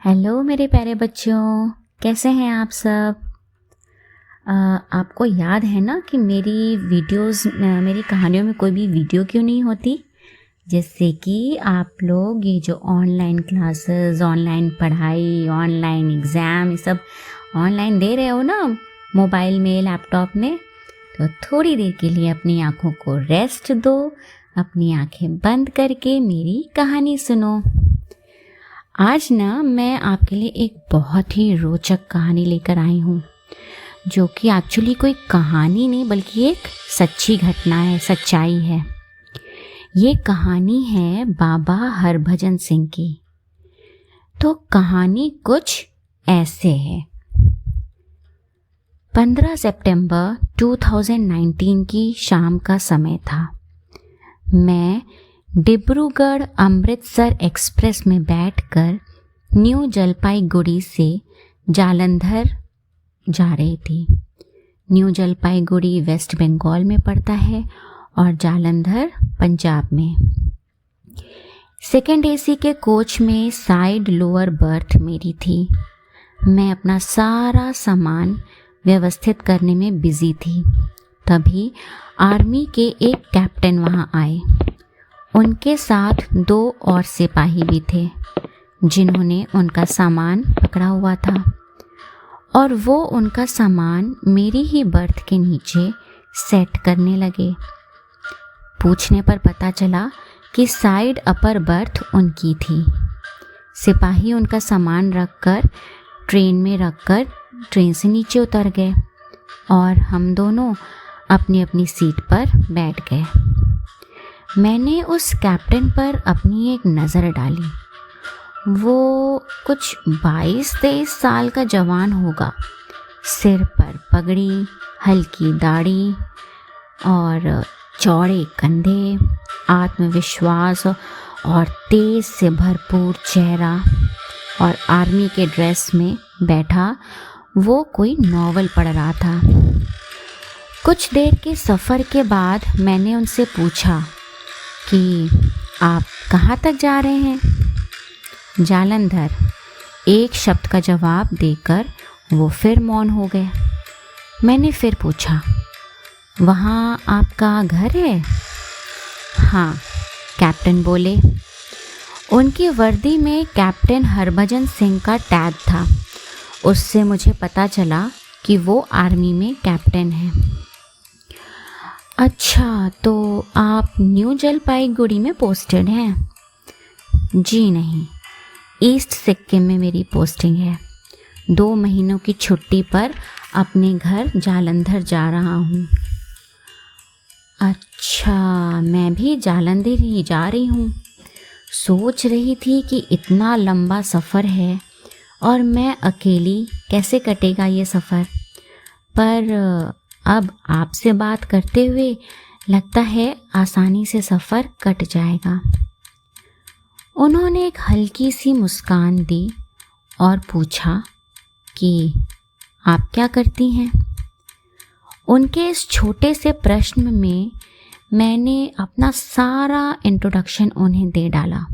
Hello मेरे प्यारे बच्चों, कैसे हैं आप सब। आपको याद है ना कि मेरी कहानियों में कोई भी वीडियो क्यों नहीं होती। जैसे कि आप लोग ये जो ऑनलाइन क्लासेस, ऑनलाइन पढ़ाई, ऑनलाइन एग्ज़ाम, ये सब ऑनलाइन दे रहे हो ना, मोबाइल में, लैपटॉप में, तो थोड़ी देर के लिए अपनी आँखों को रेस्ट दो, अपनी आँखें बंद करके मेरी कहानी सुनो। आज ना मैं आपके लिए एक बहुत ही रोचक कहानी लेकर आई हूँ, जो कि एक्चुअली कोई कहानी नहीं बल्कि एक सच्ची घटना है, सच्चाई है। ये कहानी है बाबा हरभजन सिंह की। तो कहानी कुछ ऐसे है। 15 सितंबर 2019 की शाम का समय था। मैं डिब्रूगढ़ अमृतसर एक्सप्रेस में बैठकर न्यू जलपाईगुड़ी से जालंधर जा रही थी। न्यू जलपाईगुड़ी वेस्ट बंगाल में पड़ता है और जालंधर पंजाब में। सेकेंड एसी के कोच में साइड लोअर बर्थ मेरी थी। मैं अपना सारा सामान व्यवस्थित करने में बिजी थी। तभी आर्मी के एक कैप्टन वहाँ आए। उनके साथ 2 और सिपाही भी थे, जिन्होंने उनका सामान पकड़ा हुआ था और वो उनका सामान मेरी ही बर्थ के नीचे सेट करने लगे। पूछने पर पता चला कि साइड अपर बर्थ उनकी थी। सिपाही उनका सामान रखकर ट्रेन से नीचे उतर गए और हम दोनों अपनी अपनी सीट पर बैठ गए। मैंने उस कैप्टन पर अपनी एक नज़र डाली। वो कुछ 22-23 साल का जवान होगा। सिर पर पगड़ी, हल्की दाढ़ी और चौड़े कंधे, आत्मविश्वास और तेज से भरपूर चेहरा, और आर्मी के ड्रेस में बैठा वो कोई नॉवल पढ़ रहा था। कुछ देर के सफ़र के बाद मैंने उनसे पूछा कि आप कहाँ तक जा रहे हैं? जालंधर, एक शब्द का जवाब देकर वो फिर मौन हो गए। मैंने फिर पूछा, वहाँ आपका घर है? हाँ, कैप्टन बोले। उनकी वर्दी में कैप्टन हरभजन सिंह का टैग था। उससे मुझे पता चला कि वो आर्मी में कैप्टन हैं। अच्छा, तो आप न्यू जलपाईगुड़ी में पोस्टेड हैं? जी नहीं, ईस्ट सिक्किम में मेरी पोस्टिंग है। 2 महीनों की छुट्टी पर अपने घर जालंधर जा रहा हूँ। अच्छा, मैं भी जालंधर ही जा रही हूँ। सोच रही थी कि इतना लंबा सफ़र है और मैं अकेली कैसे कटेगा ये सफ़र। पर अब आपसे बात करते हुए लगता है आसानी से सफ़र कट जाएगा। उन्होंने एक हल्की सी मुस्कान दी और पूछा कि आप क्या करती हैं? उनके इस छोटे से प्रश्न में मैंने अपना सारा इंट्रोडक्शन उन्हें दे डाला।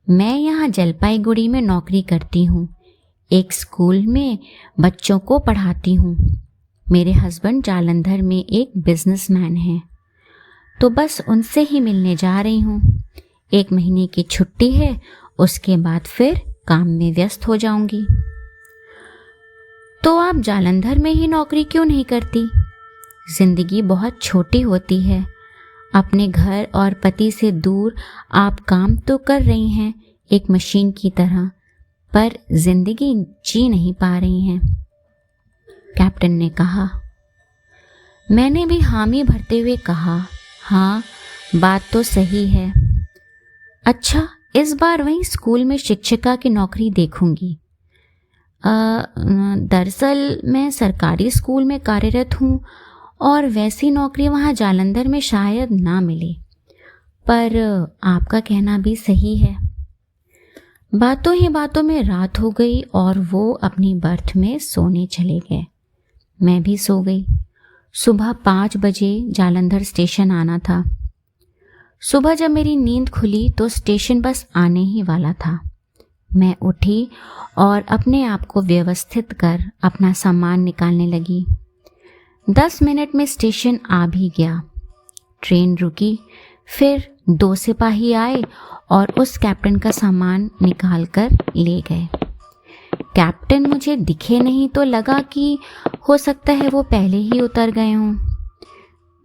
मैं यहाँ जलपाईगुड़ी में नौकरी करती हूँ। एक स्कूल में बच्चों को पढ़ाती हूँ। मेरे हस्बैंड जालंधर में एक बिजनेसमैन हैं, तो बस उनसे ही मिलने जा रही हूँ। 1 महीने की छुट्टी है, उसके बाद फिर काम में व्यस्त हो जाऊंगी। तो आप जालंधर में ही नौकरी क्यों नहीं करती? जिंदगी बहुत छोटी होती है। अपने घर और पति से दूर आप काम तो कर रही हैं एक मशीन की तरह, पर जिंदगी जी नहीं पा रही हैं, कैप्टन ने कहा। मैंने भी हामी भरते हुए कहा, हाँ, बात तो सही है। अच्छा, इस बार वहीं स्कूल में शिक्षिका की नौकरी देखूंगी। दरअसल मैं सरकारी स्कूल में कार्यरत हूँ और वैसी नौकरी वहाँ जालंधर में शायद ना मिले, पर आपका कहना भी सही है। बातों ही बातों में रात हो गई और वो अपनी बर्थ में सोने चले गए। मैं भी सो गई। सुबह 5 बजे जालंधर स्टेशन आना था। सुबह जब मेरी नींद खुली तो स्टेशन बस आने ही वाला था। मैं उठी और अपने आप को व्यवस्थित कर अपना सामान निकालने लगी। 10 मिनट में स्टेशन आ भी गया। ट्रेन रुकी, फिर 2 सिपाही आए और उस कैप्टन का सामान निकाल कर ले गए। कैप्टन मुझे दिखे नहीं तो लगा कि हो सकता है वो पहले ही उतर गए हों।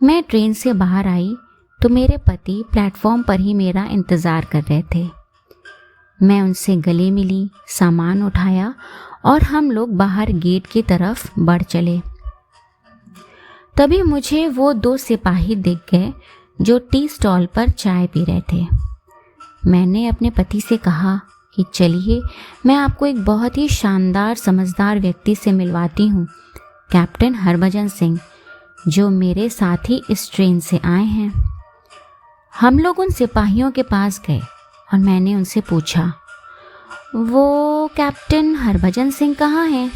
मैं ट्रेन से बाहर आई तो मेरे पति प्लेटफॉर्म पर ही मेरा इंतज़ार कर रहे थे। मैं उनसे गले मिली, सामान उठाया और हम लोग बाहर गेट की तरफ बढ़ चले। तभी मुझे वो 2 सिपाही दिख गए जो टी स्टॉल पर चाय पी रहे थे। मैंने अपने पति से कहा कि चलिए मैं आपको एक बहुत ही शानदार समझदार व्यक्ति से मिलवाती हूँ, कैप्टन हरभजन सिंह, जो मेरे साथ ही इस ट्रेन से आए हैं। हम लोग उन सिपाहियों के पास गए और मैंने उनसे पूछा, वो कैप्टन हरभजन सिंह कहाँ हैं?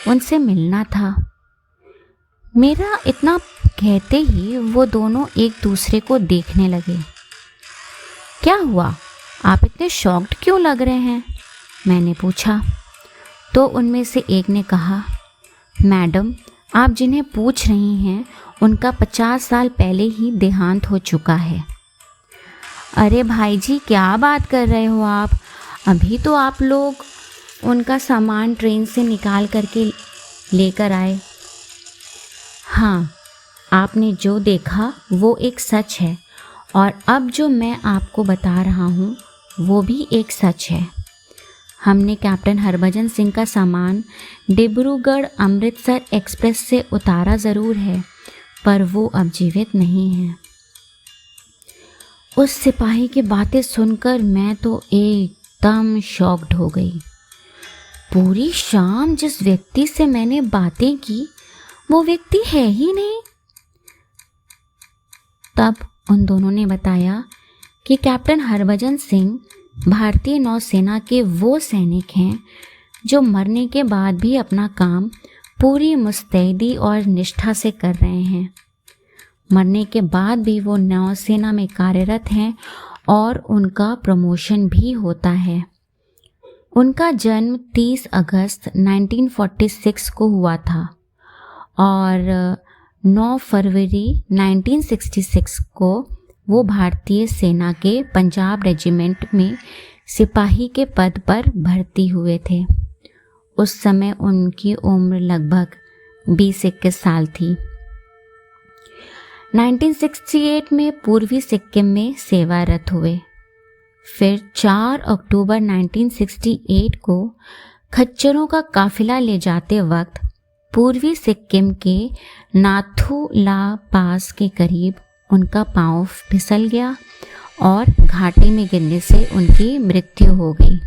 उनसे मिलना था। मेरा इतना कहते ही वो दोनों एक दूसरे को देखने लगे। क्या हुआ, आप इतने शॉक्ड क्यों लग रहे हैं? मैंने पूछा। तो उनमें से एक ने कहा, मैडम, आप जिन्हें पूछ रही हैं उनका 50 साल पहले ही देहांत हो चुका है। अरे भाई जी, क्या बात कर रहे हो आप? अभी तो आप लोग उनका सामान ट्रेन से निकाल करके लेकर आए। हाँ, आपने जो देखा वो एक सच है और अब जो मैं आपको बता रहा हूँ वो भी एक सच है। हमने कैप्टन हरभजन सिंह का सामान डिब्रूगढ़ अमृतसर एक्सप्रेस से उतारा ज़रूर है, पर वो अब जीवित नहीं है। उस सिपाही की बातें सुनकर मैं तो एकदम शॉक्ड हो गई। पूरी शाम जिस व्यक्ति से मैंने बातें की वो व्यक्ति है ही नहीं। तब उन दोनों ने बताया कि कैप्टन हरभजन सिंह भारतीय नौसेना के वो सैनिक हैं जो मरने के बाद भी अपना काम पूरी मुस्तैदी और निष्ठा से कर रहे हैं। मरने के बाद भी वो नौसेना में कार्यरत हैं और उनका प्रमोशन भी होता है। उनका जन्म 30 अगस्त 1946 को हुआ था और 9 फरवरी 1966 को वो भारतीय सेना के पंजाब रेजिमेंट में सिपाही के पद पर भर्ती हुए थे। उस समय उनकी उम्र लगभग 20-21 साल थी। 1968 में पूर्वी सिक्किम में सेवारत हुए। फिर 4 अक्टूबर 1968 को खच्चरों का काफिला ले जाते वक्त पूर्वी सिक्किम के नाथू ला पास के करीब उनका पांव फिसल गया और घाटी में गिरने से उनकी मृत्यु हो गई।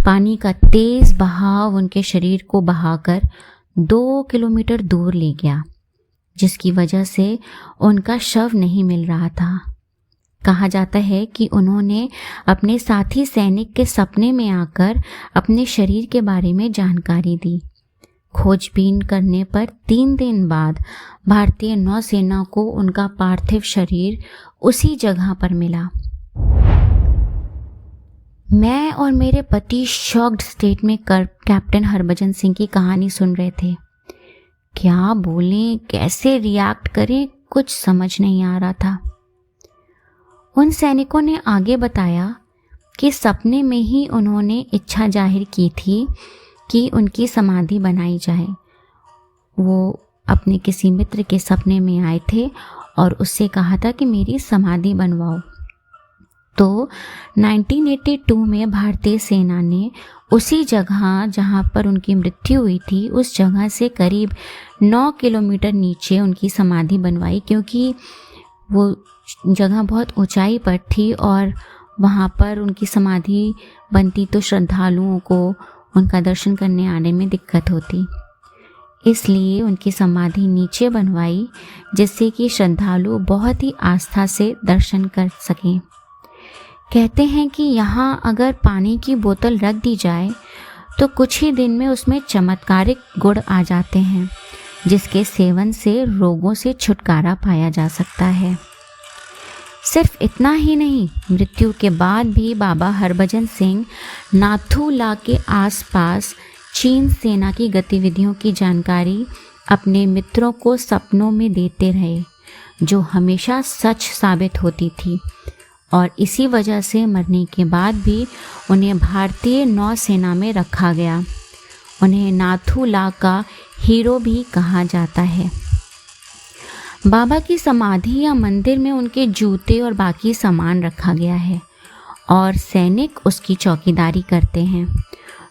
पानी का तेज बहाव उनके शरीर को बहाकर 2 किलोमीटर दूर ले गया, जिसकी वजह से उनका शव नहीं मिल रहा था। कहा जाता है कि उन्होंने अपने साथी सैनिक के सपने में आकर अपने शरीर के बारे में जानकारी दी। खोजबीन करने पर 3 दिन बाद भारतीय नौसेना को उनका पार्थिव शरीर उसी जगह पर मिला। मैं और मेरे पति शॉक्ड स्टेट में कैप्टन हरभजन सिंह की कहानी सुन रहे थे। क्या बोलें, कैसे रिएक्ट करें, कुछ समझ नहीं आ रहा था। उन सैनिकों ने आगे बताया कि सपने में ही उन्होंने इच्छा जाहिर की थी कि उनकी समाधि बनाई जाए। वो अपने किसी मित्र के सपने में आए थे और उससे कहा था कि मेरी समाधि बनवाओ। तो 1982 में भारतीय सेना ने उसी जगह जहाँ पर उनकी मृत्यु हुई थी, उस जगह से करीब 9 किलोमीटर नीचे उनकी समाधि बनवाई, क्योंकि वो जगह बहुत ऊंचाई पर थी और वहाँ पर उनकी समाधि बनती तो श्रद्धालुओं को उनका दर्शन करने आने में दिक्कत होती। इसलिए उनकी समाधि नीचे बनवाई, जिससे कि श्रद्धालु बहुत ही आस्था से दर्शन कर सकें। कहते हैं कि यहाँ अगर पानी की बोतल रख दी जाए तो कुछ ही दिन में उसमें चमत्कारिक गुण आ जाते हैं, जिसके सेवन से रोगों से छुटकारा पाया जा सकता है। सिर्फ इतना ही नहीं, मृत्यु के बाद भी बाबा हरभजन सिंह नाथूला के आसपास चीन सेना की गतिविधियों की जानकारी अपने मित्रों को सपनों में देते रहे, जो हमेशा सच साबित होती थी। और इसी वजह से मरने के बाद भी उन्हें भारतीय नौसेना में रखा गया। उन्हें नाथूला का हीरो भी कहा जाता है। बाबा की समाधि या मंदिर में उनके जूते और बाकी सामान रखा गया है और सैनिक उसकी चौकीदारी करते हैं।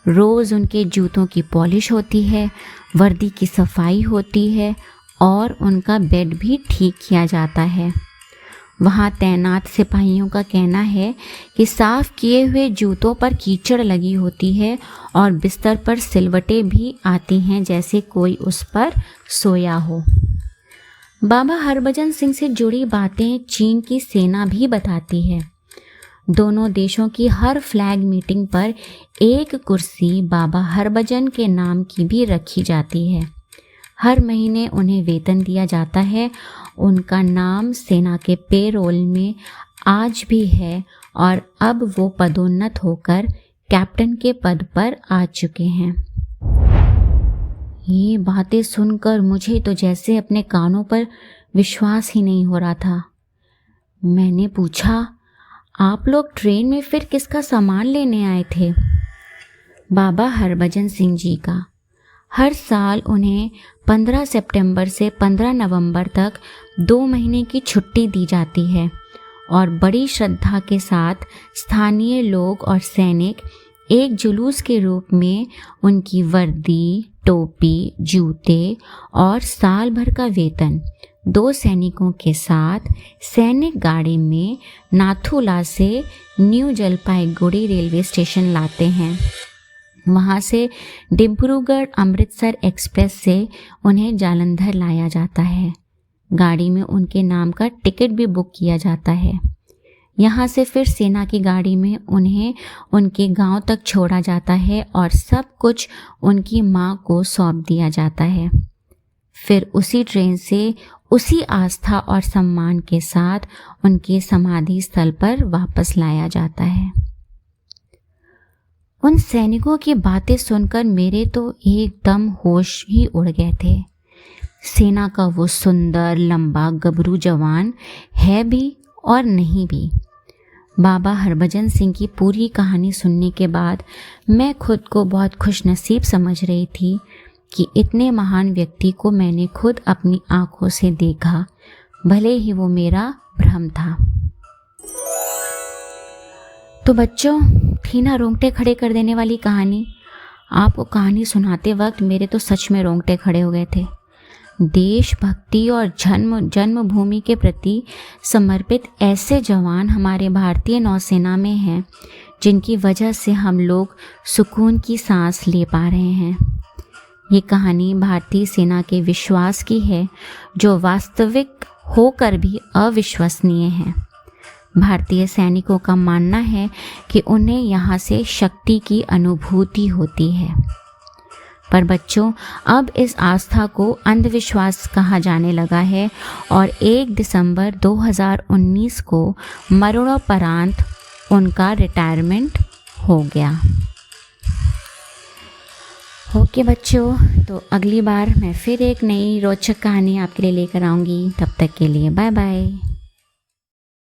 रोज़ उनके जूतों की पॉलिश होती है, वर्दी की सफाई होती है और उनका बेड भी ठीक किया जाता है। वहाँ तैनात सिपाहियों का कहना है कि साफ़ किए हुए जूतों पर कीचड़ लगी होती है और बिस्तर पर सिलवटें भी आती हैं, जैसे कोई उस पर सोया हो। बाबा हरभजन सिंह से जुड़ी बातें चीन की सेना भी बताती है। दोनों देशों की हर फ्लैग मीटिंग पर एक कुर्सी बाबा हरभजन के नाम की भी रखी जाती है। हर महीने उन्हें वेतन दिया जाता है। उनका नाम सेना के पेरोल में आज भी है और अब वो पदोन्नत होकर कैप्टन के पद पर आ चुके हैं। ये बातें सुनकर मुझे तो जैसे अपने कानों पर विश्वास ही नहीं हो रहा था। मैंने पूछा, आप लोग ट्रेन में फिर किसका सामान लेने आए थे? बाबा हरभजन सिंह जी का। हर साल उन्हें 15 सितंबर से 15 नवंबर तक 2 महीने की छुट्टी दी जाती है और बड़ी श्रद्धा के साथ स्थानीय लोग और सैनिक एक जुलूस के रूप में उनकी वर्दी, टोपी, जूते और साल भर का वेतन 2 सैनिकों के साथ सैनिक गाड़ी में नाथूला से न्यू जलपाईगुड़ी रेलवे स्टेशन लाते हैं। वहाँ से डिब्रूगढ़ अमृतसर एक्सप्रेस से उन्हें जालंधर लाया जाता है। गाड़ी में उनके नाम का टिकट भी बुक किया जाता है। यहाँ से फिर सेना की गाड़ी में उन्हें उनके गांव तक छोड़ा जाता है और सब कुछ उनकी माँ को सौंप दिया जाता है। फिर उसी ट्रेन से उसी आस्था और सम्मान के साथ उनके समाधि स्थल पर वापस लाया जाता है। उन सैनिकों की बातें सुनकर मेरे तो एकदम होश ही उड़ गए थे। सेना का वो सुंदर लंबा गबरू जवान है भी और नहीं भी। बाबा हरभजन सिंह की पूरी कहानी सुनने के बाद मैं खुद को बहुत खुशनसीब समझ रही थी कि इतने महान व्यक्ति को मैंने खुद अपनी आंखों से देखा, भले ही वो मेरा भ्रम था। तो बच्चों, थी ना रोंगटे खड़े कर देने वाली कहानी। आपको कहानी सुनाते वक्त मेरे तो सच में रोंगटे खड़े हो गए थे। देशभक्ति और जन्मभूमि के प्रति समर्पित ऐसे जवान हमारे भारतीय नौसेना में हैं, जिनकी वजह से हम लोग सुकून की सांस ले पा रहे हैं। ये कहानी भारतीय सेना के विश्वास की है, जो वास्तविक होकर भी अविश्वसनीय है। भारतीय सैनिकों का मानना है कि उन्हें यहाँ से शक्ति की अनुभूति होती है। पर बच्चों, अब इस आस्था को अंधविश्वास कहा जाने लगा है और 1 दिसंबर 2019 को मरणोपरांत उनका रिटायरमेंट हो गया। ओके बच्चों, तो अगली बार मैं फिर एक नई रोचक कहानी आपके लिए लेकर आऊँगी। तब तक के लिए बाय बाय।